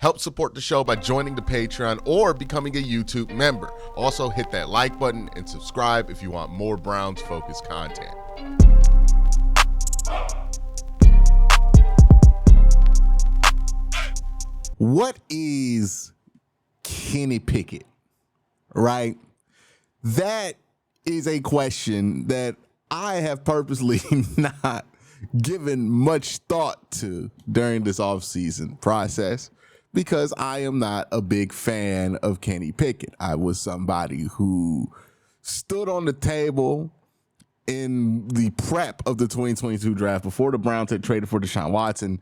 Help support the show by joining the Patreon or becoming a YouTube member. Also, hit that like button and subscribe if you want more Browns-focused content. What is Kenny Pickett, right? That is a question that I have purposely not given much thought to during this offseason process because I am not a big fan of Kenny Pickett. I was somebody who stood on the table in the prep of the 2022 draft before the Browns had traded for Deshaun Watson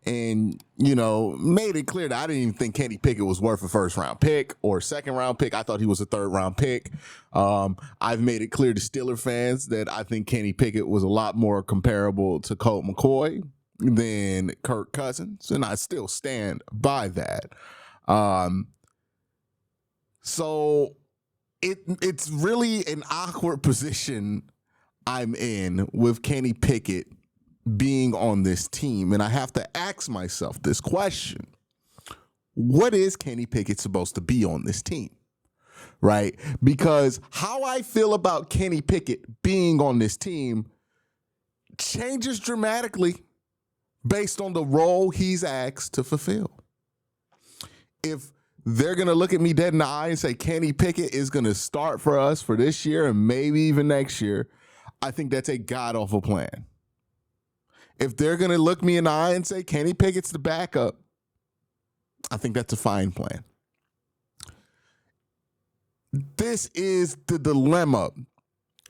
and, made it clear that I didn't even think Kenny Pickett was worth a first-round pick or second-round pick. I thought he was a third-round pick. I've made it clear to Steeler fans that I think Kenny Pickett was a lot more comparable to Colt McCoy than Kirk Cousins, and I still stand by that. So it's really an awkward position I'm in with Kenny Pickett being on this team, and I have to ask myself this question. What is Kenny Pickett supposed to be on this team? Right? Because how I feel about Kenny Pickett being on this team changes dramatically based on the role he's asked to fulfill. If they're going to look at me dead in the eye and say Kenny Pickett is going to start for us for this year and maybe even next year, I think that's a god-awful plan. If they're going to look me in the eye and say Kenny Pickett's the backup, I think that's a fine plan. This is the dilemma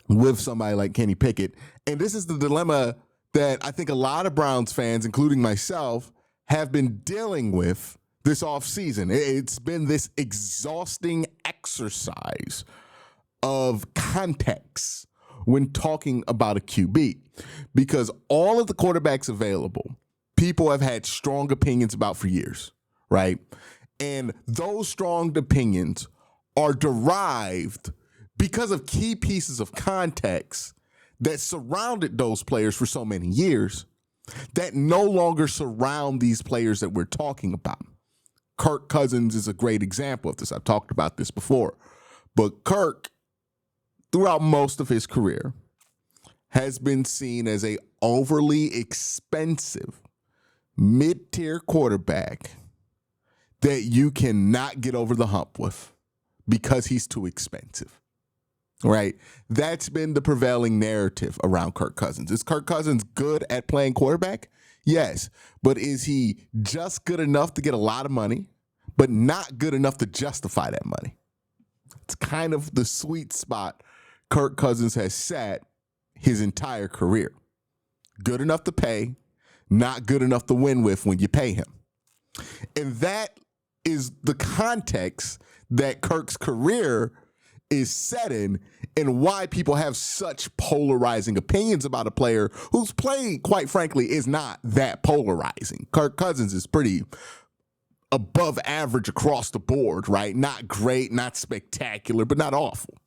with somebody like Kenny Pickett, and this is the dilemma that I think a lot of Browns fans, including myself, have been dealing with this offseason. It's been this exhausting exercise of context when talking about a QB, because all of the quarterbacks available, people have had strong opinions about for years, right? And those strong opinions are derived because of key pieces of context that surrounded those players for so many years that no longer surround these players that we're talking about. Kirk Cousins is a great example of this. I've talked about this before. But Kirk, throughout most of his career, has been seen as a overly expensive mid-tier quarterback that you cannot get over the hump with because he's too expensive. Right? That's been the prevailing narrative around Kirk Cousins. Is Kirk Cousins good at playing quarterback? Yes. But is he just good enough to get a lot of money, but not good enough to justify that money? It's kind of the sweet spot Kirk Cousins has sat his entire career. Good enough to pay, not good enough to win with when you pay him. And that is the context that Kirk's career is set in and why people have such polarizing opinions about a player whose play, quite frankly, is not that polarizing. Kirk Cousins is pretty above average across the board, right? Not great, not spectacular, but not awful.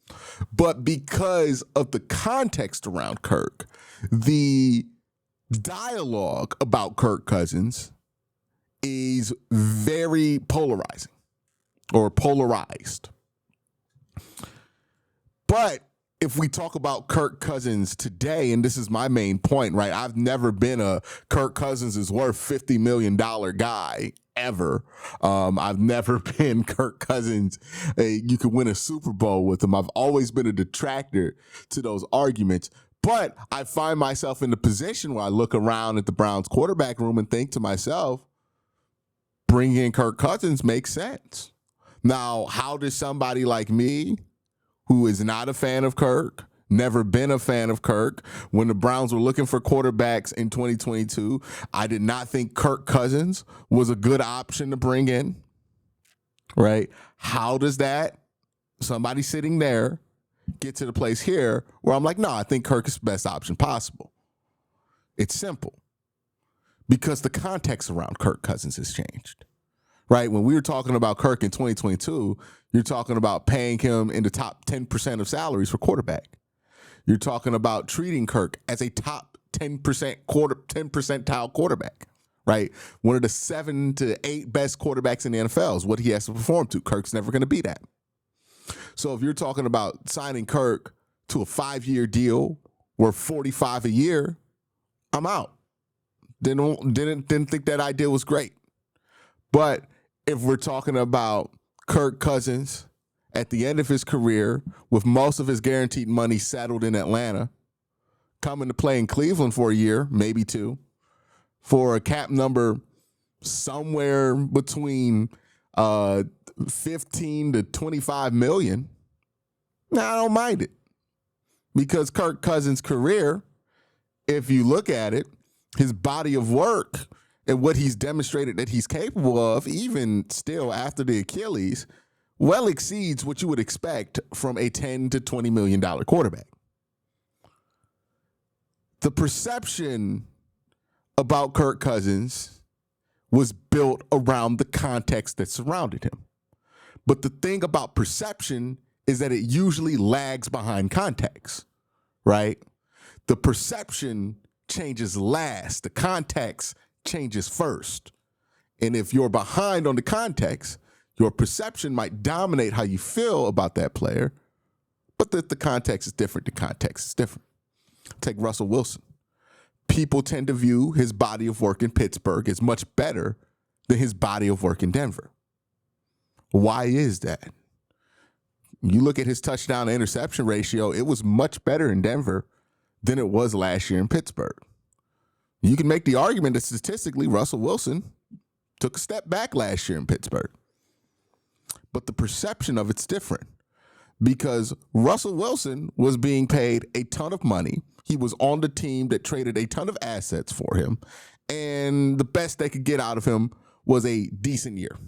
But because of the context around Kirk, the dialogue about Kirk Cousins is very polarizing or polarized. But if we talk about Kirk Cousins today, and this is my main point, right? I've never been a Kirk Cousins is worth $50 million guy ever. I've never been Kirk Cousins. You could win a Super Bowl with him. I've always been a detractor to those arguments. But I find myself in the position where I look around at the Browns quarterback room and think to myself, bringing in Kirk Cousins makes sense. Now, how does somebody like me, who is not a fan of Kirk, never been a fan of Kirk, when the Browns were looking for quarterbacks in 2022, I did not think Kirk Cousins was a good option to bring in, right? How does that, somebody sitting there, get to the place here where I'm like, no, I think Kirk is the best option possible? It's simple. Because the context around Kirk Cousins has changed. Right? When we were talking about Kirk in 2022, you're talking about paying him in the top 10% of salaries for quarterback. You're talking about treating Kirk as a top 10% 10 percentile quarterback, right? One of the 7 to 8 best quarterbacks in the NFL is what he has to perform to. Kirk's never going to be that. So if you're talking about signing Kirk to a 5-year deal worth $45 a year, I'm out. Didn't think that idea was great. But if we're talking about Kirk Cousins at the end of his career with most of his guaranteed money settled in Atlanta, coming to play in Cleveland for a year, maybe 2, for a cap number somewhere between 15 to 25 million, I don't mind it. Because Kirk Cousins' career, if you look at it, his body of work and what he's demonstrated that he's capable of, even still after the Achilles, well exceeds what you would expect from a $10 to $20 million quarterback. The perception about Kirk Cousins was built around the context that surrounded him. But the thing about perception is that it usually lags behind context, right? The perception changes last. The context changes first. And if you're behind on the context, your perception might dominate how you feel about that player. But the context is different. The context is different. Take Russell Wilson. People tend to view his body of work in Pittsburgh as much better than his body of work in Denver. Why is that? You look at his touchdown to interception ratio, it was much better in Denver than it was last year in Pittsburgh. You can make the argument that statistically Russell Wilson took a step back last year in Pittsburgh. But the perception of it's different because Russell Wilson was being paid a ton of money. He was on the team that traded a ton of assets for him, and the best they could get out of him was a decent year.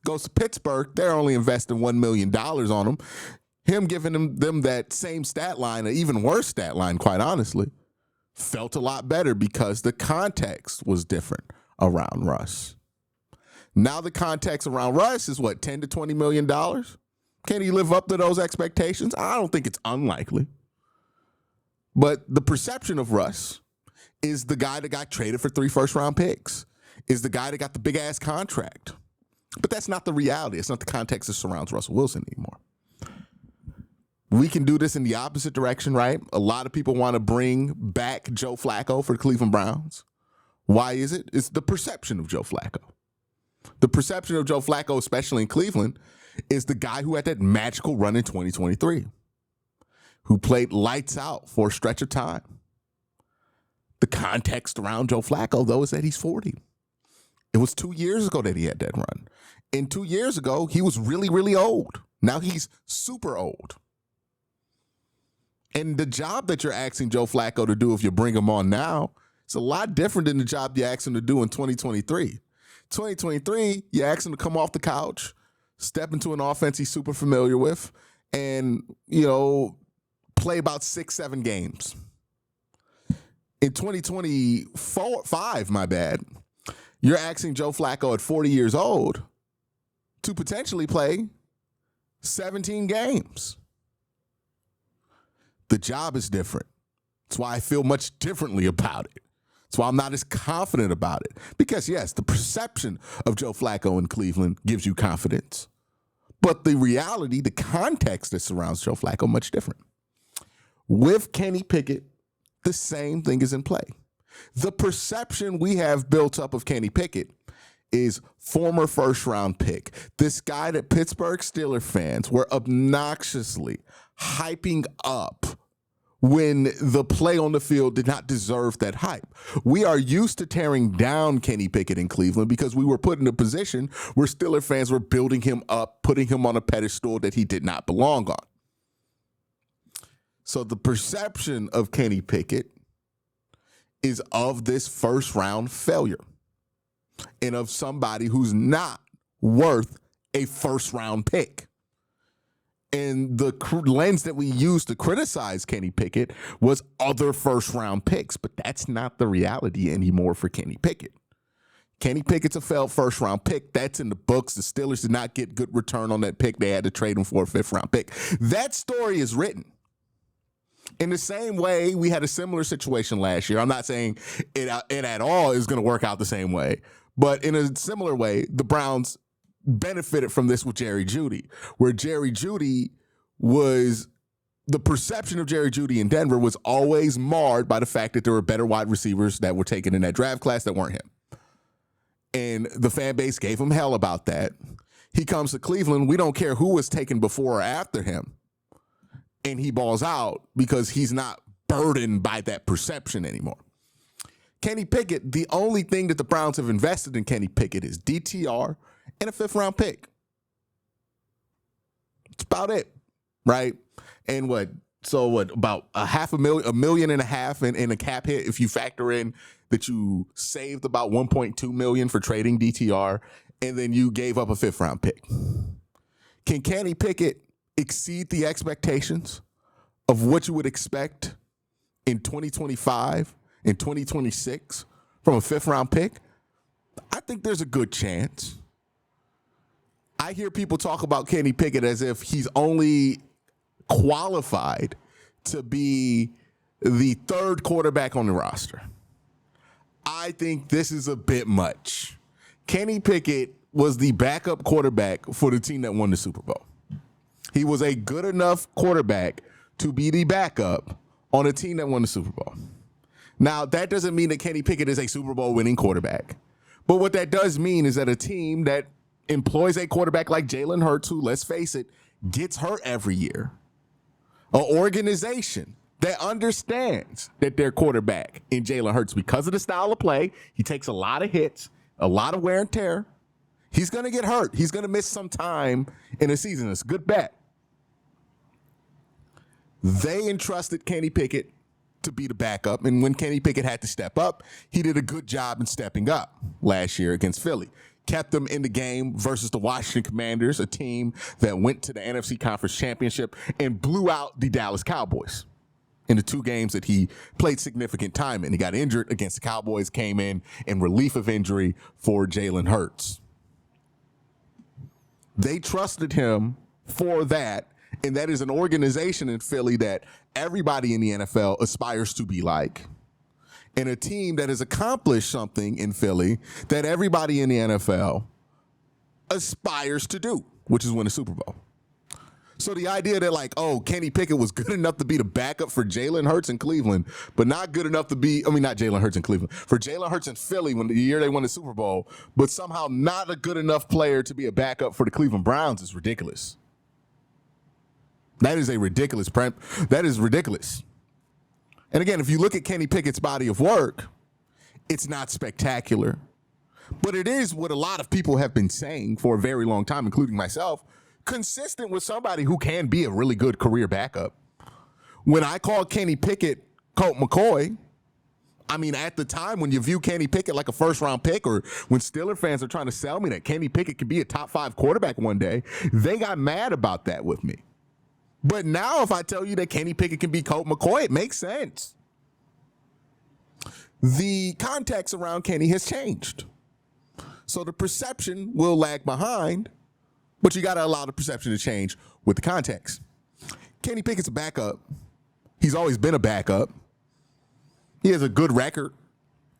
Goes to Pittsburgh, they're only investing $1 million on him. Him giving them that same stat line, or even worse stat line, quite honestly, felt a lot better because the context was different around Russ. Now the context around Russ is what, $10 to $20 million? Can he live up to those expectations? I don't think it's unlikely. But the perception of Russ is the guy that got traded for 3 first-round picks, is the guy that got the big-ass contract. But that's not the reality. It's not the context that surrounds Russell Wilson anymore. We can do this in the opposite direction, right? A lot of people want to bring back Joe Flacco for the Cleveland Browns. Why is it? It's the perception of Joe Flacco. The perception of Joe Flacco, especially in Cleveland, is the guy who had that magical run in 2023, who played lights out for a stretch of time. The context around Joe Flacco, though, is that he's 40. It was 2 years ago that he had that run. And 2 years ago, he was really, really old. Now he's super old. And the job that you're asking Joe Flacco to do if you bring him on now, it's a lot different than the job you asked him to do in 2023. 2023, you asked him to come off the couch, step into an offense he's super familiar with, and, play about 6-7 games. In 2025, you're asking Joe Flacco at 40 years old to potentially play 17 games. The job is different. That's why I feel much differently about it. That's why I'm not as confident about it. Because, yes, the perception of Joe Flacco in Cleveland gives you confidence. But the reality, the context that surrounds Joe Flacco, much different. With Kenny Pickett, the same thing is in play. The perception we have built up of Kenny Pickett is former first-round pick. This guy that Pittsburgh Steelers fans were obnoxiously hyping up when the play on the field did not deserve that hype. We are used to tearing down Kenny Pickett in Cleveland because we were put in a position where Steelers fans were building him up, putting him on a pedestal that he did not belong on. So the perception of Kenny Pickett is of this first-round failure and of somebody who's not worth a first-round pick. And the lens that we used to criticize Kenny Pickett was other first-round picks, but that's not the reality anymore for Kenny Pickett. Kenny Pickett's a failed first-round pick. That's in the books. The Steelers did not get good return on that pick. They had to trade him for a fifth-round pick. That story is written. In the same way, we had a similar situation last year. I'm not saying it at all is going to work out the same way, but in a similar way, the Browns benefited from this with Jerry Jeudy, where Jerry Jeudy was the perception of Jerry Jeudy in Denver was always marred by the fact that there were better wide receivers that were taken in that draft class that weren't him. And the fan base gave him hell about that. He comes to Cleveland. We don't care who was taken before or after him. And he balls out because he's not burdened by that perception anymore. Kenny Pickett, the only thing that the Browns have invested in Kenny Pickett is DTR and a 5th-round pick. That's about it, right? And about $500,000, $1.5 million in a cap hit if you factor in that you saved about $1.2 million for trading DTR, and then you gave up a 5th-round pick. Can Kenny Pickett exceed the expectations of what you would expect in 2025 and 2026 from a 5th-round pick? I think there's a good chance. I hear people talk about Kenny Pickett as if he's only qualified to be the 3rd quarterback on the roster. I think this is a bit much. Kenny Pickett was the backup quarterback for the team that won the Super Bowl. He was a good enough quarterback to be the backup on a team that won the Super Bowl. Now, that doesn't mean that Kenny Pickett is a Super Bowl winning quarterback. But what that does mean is that a team that employs a quarterback like Jalen Hurts, who, let's face it, gets hurt every year, an organization that understands that their quarterback in Jalen Hurts, because of the style of play, he takes a lot of hits, a lot of wear and tear. He's going to get hurt. He's going to miss some time in a season. It's a good bet. They entrusted Kenny Pickett to be the backup, and when Kenny Pickett had to step up, he did a good job in stepping up last year against Philly. Kept them in the game versus the Washington Commanders, a team that went to the NFC Conference Championship and blew out the Dallas Cowboys in the 2 games that he played significant time in. He got injured against the Cowboys, came in relief of injury for Jalen Hurts. They trusted him for that, and that is an organization in Philly that everybody in the NFL aspires to be like, and a team that has accomplished something in Philly that everybody in the NFL aspires to do, which is win a Super Bowl. So the idea that Kenny Pickett was good enough to be the backup for Jalen Hurts in Cleveland, but not good enough to be, not Jalen Hurts in Cleveland, for Jalen Hurts in Philly when the year they won the Super Bowl, but somehow not a good enough player to be a backup for the Cleveland Browns is ridiculous. That is ridiculous. And again, if you look at Kenny Pickett's body of work, it's not spectacular. But it is what a lot of people have been saying for a very long time, including myself, consistent with somebody who can be a really good career backup. When I called Kenny Pickett Colt McCoy, at the time when you view Kenny Pickett like a 1st-round pick, or when Steeler fans are trying to sell me that Kenny Pickett could be a top 5 quarterback one day, they got mad about that with me. But now if I tell you that Kenny Pickett can be Colt McCoy, it makes sense. The context around Kenny has changed. So the perception will lag behind, but you got to allow the perception to change with the context. Kenny Pickett's a backup. He's always been a backup. He has a good record,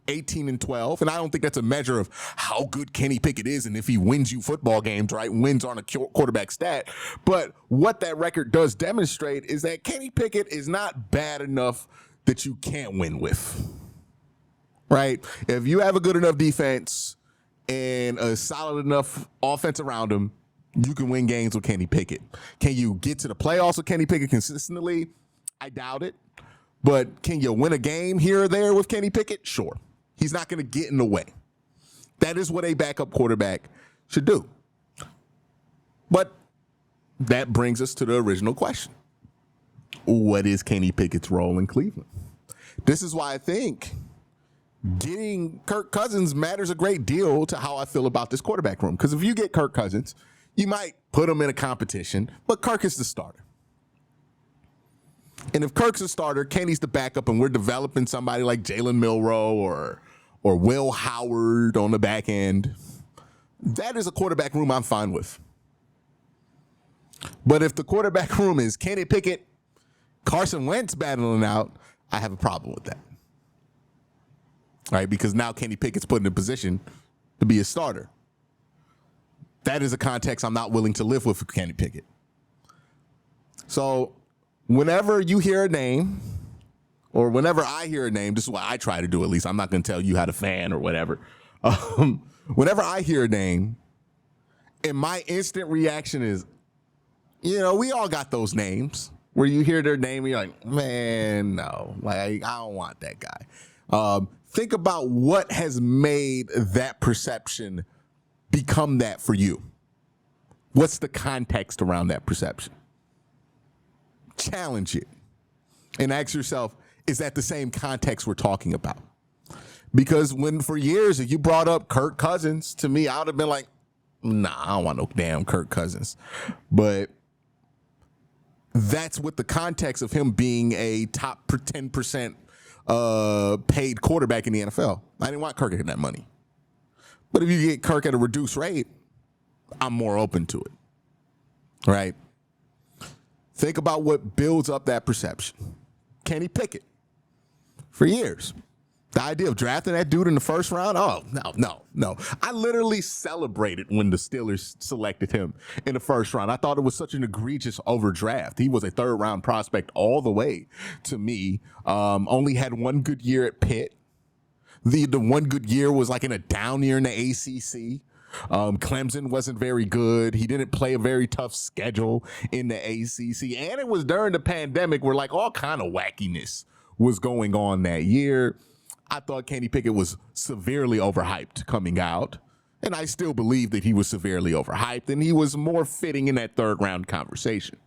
18-12, and I don't think that's a measure of how good Kenny Pickett is and if he wins you football games, right? Wins on a quarterback stat. But what that record does demonstrate is that Kenny Pickett is not bad enough that you can't win with, right? If you have a good enough defense and a solid enough offense around him, you can win games with Kenny Pickett. Can you get to the playoffs with Kenny Pickett consistently? I doubt it. But can you win a game here or there with Kenny Pickett? Sure. He's not going to get in the way. That is what a backup quarterback should do. But that brings us to the original question. What is Kenny Pickett's role in Cleveland? This is why I think getting Kirk Cousins matters a great deal to how I feel about this quarterback room. Because if you get Kirk Cousins, you might put him in a competition, but Kirk is the starter. And if Kirk's a starter, Kenny's the backup, and we're developing somebody like Jalen Milroe or Will Howard on the back end, that is a quarterback room I'm fine with. But if the quarterback room is Kenny Pickett, Carson Wentz battling out, I have a problem with that. All right, because now Kenny Pickett's put in a position to be a starter. That is a context I'm not willing to live with for Kenny Pickett. So whenever you hear a name, or whenever I hear a name, this is what I try to do at least. I'm not going to tell you how to fan or whatever. Whenever I hear a name, and my instant reaction is, we all got those names where you hear their name and you're like, man, no, like I don't want that guy. Think about what has made that perception become that for you. What's the context around that perception? Challenge it and ask yourself, is that the same context we're talking about? Because when for years, if you brought up Kirk Cousins to me, I would have been like, nah, I don't want no damn Kirk Cousins. But that's with the context of him being a top 10% paid quarterback in the NFL. I didn't want Kirk getting that money. But if you get Kirk at a reduced rate, I'm more open to it. Right? Think about what builds up that perception. Kenny Pickett. For years. The idea of drafting that dude in the first round, oh, no. I literally celebrated when the Steelers selected him in the first round. I thought it was such an egregious overdraft. He was a third-round prospect all the way to me. Only had one good year at Pitt. The one good year was like in a down year in the ACC. Clemson wasn't very good. He didn't play a very tough schedule in the ACC. And it was during the pandemic where like all kind of wackiness was going on that year. I thought Kenny Pickett was severely overhyped coming out. And I still believe that he was severely overhyped and he was more fitting in that third round conversation.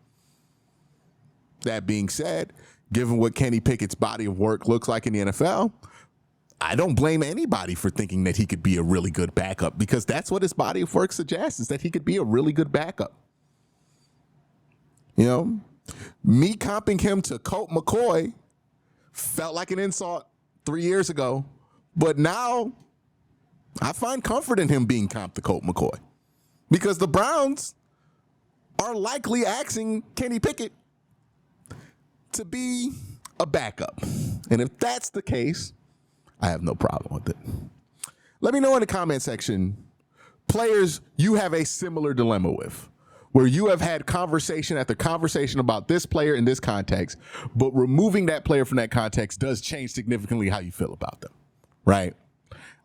That being said, given what Kenny Pickett's body of work looks like in the NFL, I don't blame anybody for thinking that he could be a really good backup because that's what his body of work suggests, is that he could be a really good backup. Me comping him to Colt McCoy felt like an insult 3 years ago, but now I find comfort in him being comped to Colt McCoy because the Browns are likely asking Kenny Pickett to be a backup. And if that's the case, I have no problem with it. Let me know in the comment section, players you have a similar dilemma with, where you have had conversation after conversation about this player in this context, but removing that player from that context does change significantly how you feel about them, right?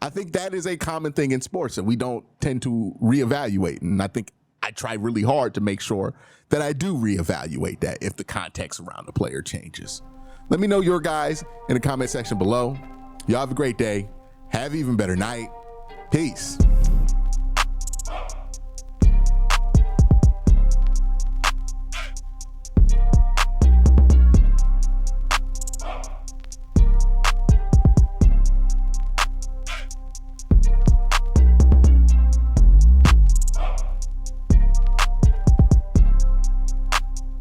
I think that is a common thing in sports that we don't tend to reevaluate. And I think I try really hard to make sure that I do reevaluate that if the context around the player changes. Let me know your guys in the comment section below. Y'all have a great day. Have an even better night. Peace.